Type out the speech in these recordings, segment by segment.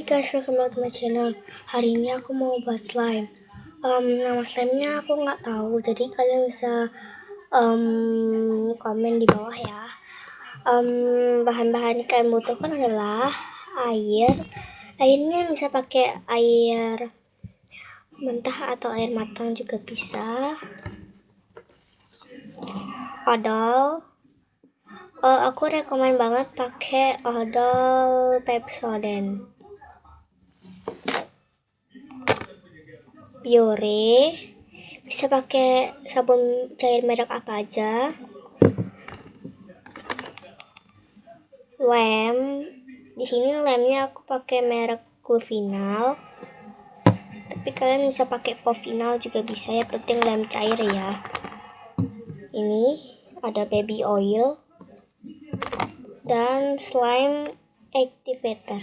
guys, welcome back to my channel. Hari ini aku mau buat slime. Nama slime-nya aku nggak tahu, jadi kalian bisa komen di bawah ya. Bahan-bahan yang kalian butuhkan adalah air. Airnya bisa pakai air mentah atau air matang juga bisa. Odol. Aku rekomen banget pakai odol Pepsodent. Biore, bisa pakai sabun cair merek apa aja. Lem, di sini lemnya aku pakai merek Gluvinal, tapi kalian bisa pakai Povinal juga bisa, yang penting lem cair ya. Ini ada baby oil dan slime activator.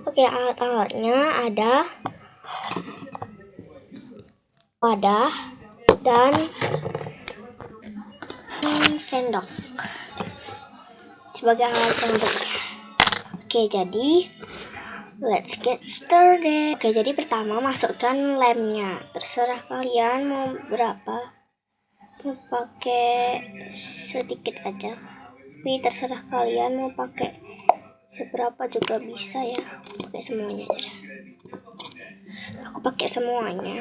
Oke, alat-alatnya ada wadah dan sendok sebagai alat pembentuknya. Oke, jadi let's get started. Oke, jadi pertama masukkan lemnya. Terserah kalian mau berapa. Mau pakai sedikit aja, tapi terserah kalian mau pakai seberapa juga bisa ya. Pakai semuanya aja. Aku pakai semuanya.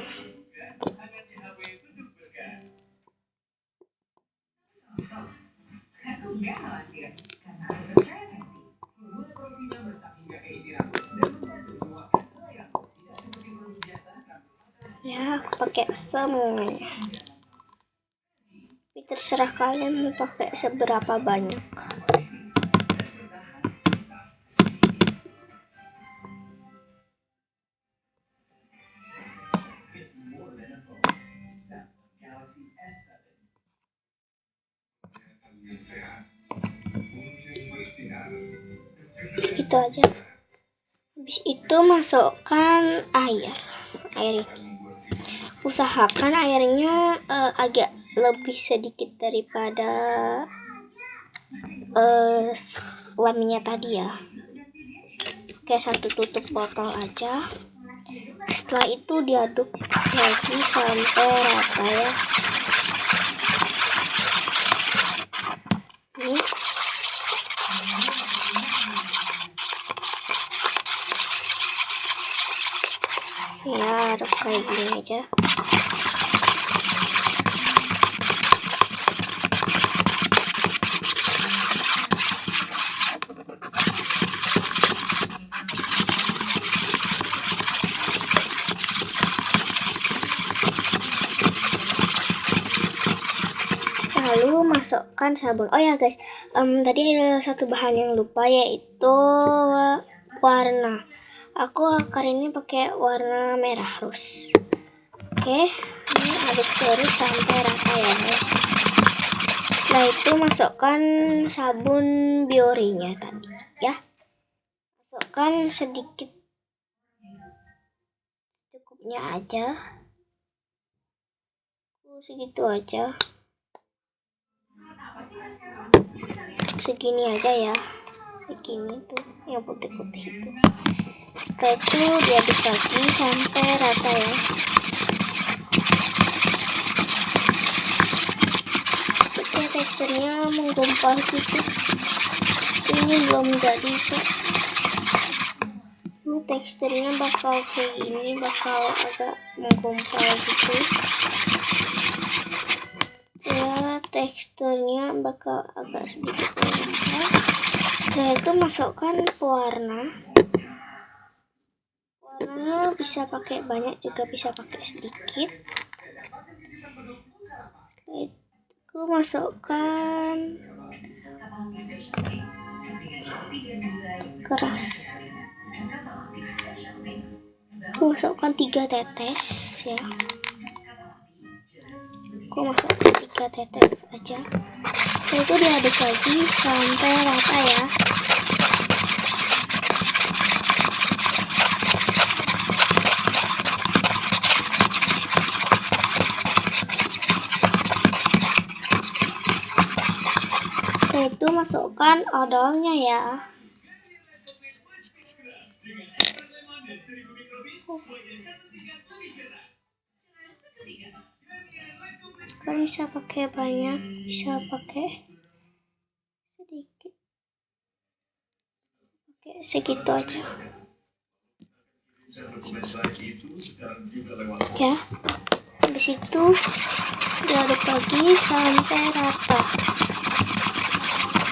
Ya, aku pakai semuanya. Tapi terserah kalian mau pakai seberapa banyak. Gitu aja. Habis itu masukkan air ini. Usahakan airnya agak lebih sedikit daripada lemnya tadi ya. Oke, 1 tutup botol aja. Setelah itu diaduk lagi sampai rata ya. Ini ya, aduk kayak gini aja. Lalu masukkan sabun. Oh ya guys, tadi ada satu bahan yang lupa, yaitu warna. Aku kali ini pakai warna merah rose. Oke, ini aduk terus sampai rata ya guys. Setelah itu masukkan sabun Biore-nya tadi ya. Masukkan sedikit, secukupnya aja. Segitu aja. Segini aja ya, segini tuh yang putih-putih itu. Setelah itu diaduk lagi sampai rata ya. Oke, teksturnya menggumpal gitu. Ini belum jadi kok. Ini teksturnya bakal kayak gini, bakal agak menggumpal gitu. Ya, teksturnya bakal agak sedikit menggumpal. Setelah itu masukkan pewarna. Warnanya bisa pakai banyak juga bisa pakai sedikit. Setelah itu masukkan keras. Aku masukkan 3 tetes ya. Aku masukkan 3 tetes aja. Setelah itu diaduk lagi sampai rata ya. Setelah itu masukkan odolnya ya. Kalian bisa pakai banyak, bisa pakai sedikit, pakai segitu aja ya. Habis itu diaduk lagi sampai rata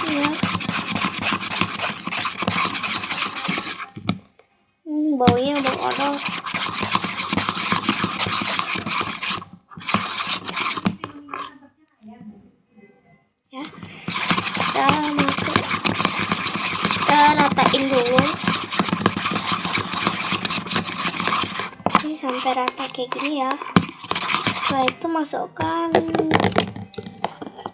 ya. Baunya bau odol. Ya, kita ratain dulu ini sampai rata kayak gini ya. Setelah itu masukkan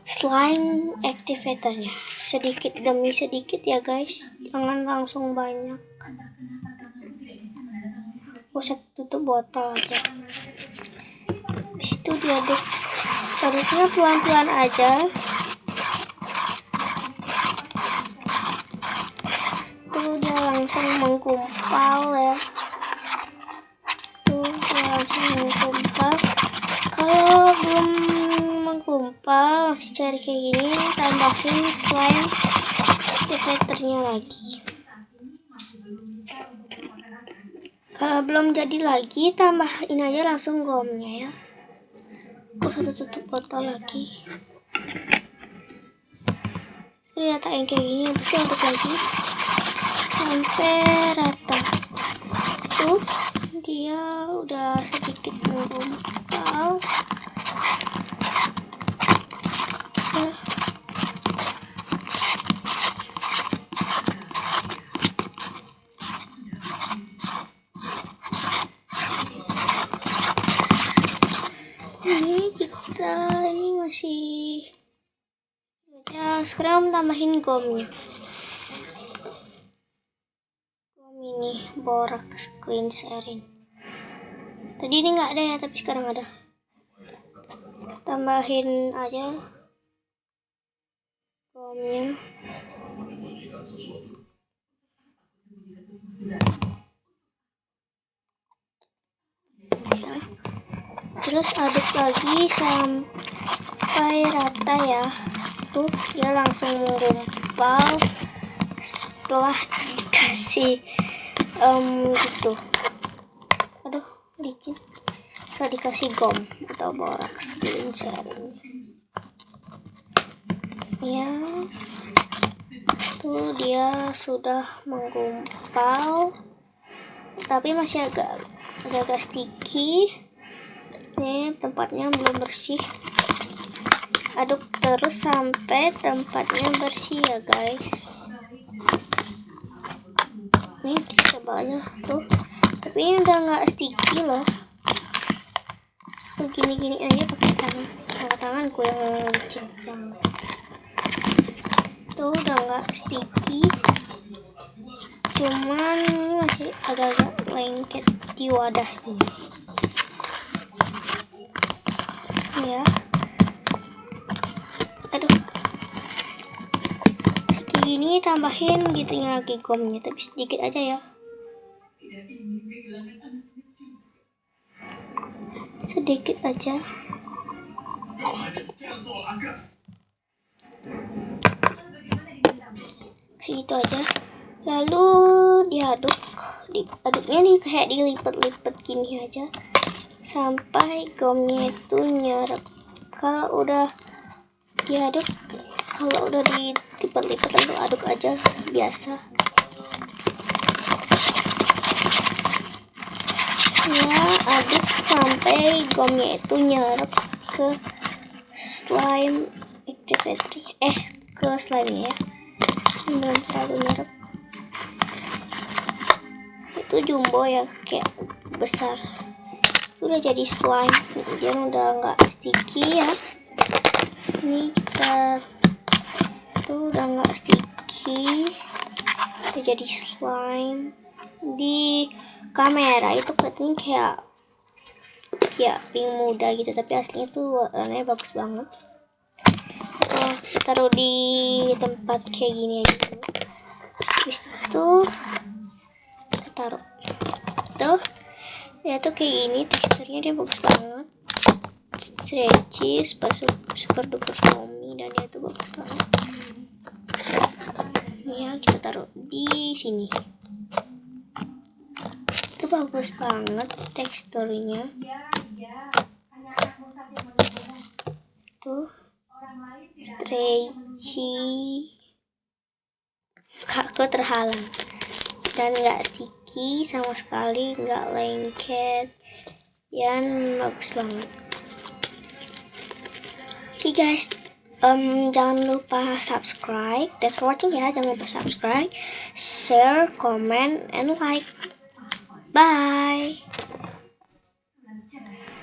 slime activatornya sedikit demi sedikit ya guys, jangan langsung banyak. Usah tutup botol aja. Habis itu diaduk, aduknya pelan-pelan aja. Tuh dia langsung menggumpal ya. Tuh dia langsung menggumpal. Kalau belum menggumpal, masih cari kayak gini, tambahin slime activatornya lagi. Kalau belum jadi lagi, tambahin aja langsung gomnya ya. Aku satu tutup botol lagi. Ternyata yang kayak gini, habis itu aduk lagi sampai rata. Tuh dia udah sedikit menggumpal. Ini masih ya. Sekarang tambahin gomnya. Gom ini borax glycerin. Tadi ini nggak ada ya, tapi sekarang ada. Tambahin aja gomnya. Ya. Terus aduk lagi sampai rata ya. Tuh dia langsung menggumpal setelah dikasih gitu. Aduh licin. Setelah dikasih gom atau borax glycerin ya. Tuh dia sudah menggumpal, tapi masih agak sticky. Ini tempatnya belum bersih. Aduk terus sampai tempatnya bersih ya guys. Ini coba aja tuh, tapi ini udah nggak sticky loh. Tuh gini-gini aja pakai tanganku yang licin banget. Tuh udah nggak sticky, cuman ini masih agak-agak lengket di wadahnya ya. Aduh, kayak gini tambahin gitunya lagi gomnya, tapi sedikit aja ya, sedikit aja. Segitu aja, lalu diaduknya kayak dilipat-lipat gini aja sampai gomnya itu nyerap. Kalau udah diaduk, kalau udah dilipat-lipat lalu aduk aja biasa ya. Aduk sampai gomnya itu nyerap ke slime activator, ke slime ya, belum terlalu nyerap. Itu jumbo ya, kayak besar. Udah jadi slime, dia udah nggak sticky ya. Ini kita tuh udah nggak sticky, udah jadi slime. Di kamera itu kelihatannya kayak pink muda gitu, tapi aslinya tuh warnanya bagus banget. Taruh di tempat kayak gini aja dulu. Habis itu taruh tuh Dia tuh kayak gini, teksturnya dia bagus banget, stretchy, super duper foamy, dan dia tuh bagus banget. Ya, kita taruh di sini. Itu bagus banget teksturnya. Tuh stretchy, aku terhalang, dan nggak sticky sama sekali, nggak lengket, dan bagus banget. Oke guys, jangan lupa subscribe. Thanks for watching ya. Jangan lupa subscribe, share, comment, and like. Bye.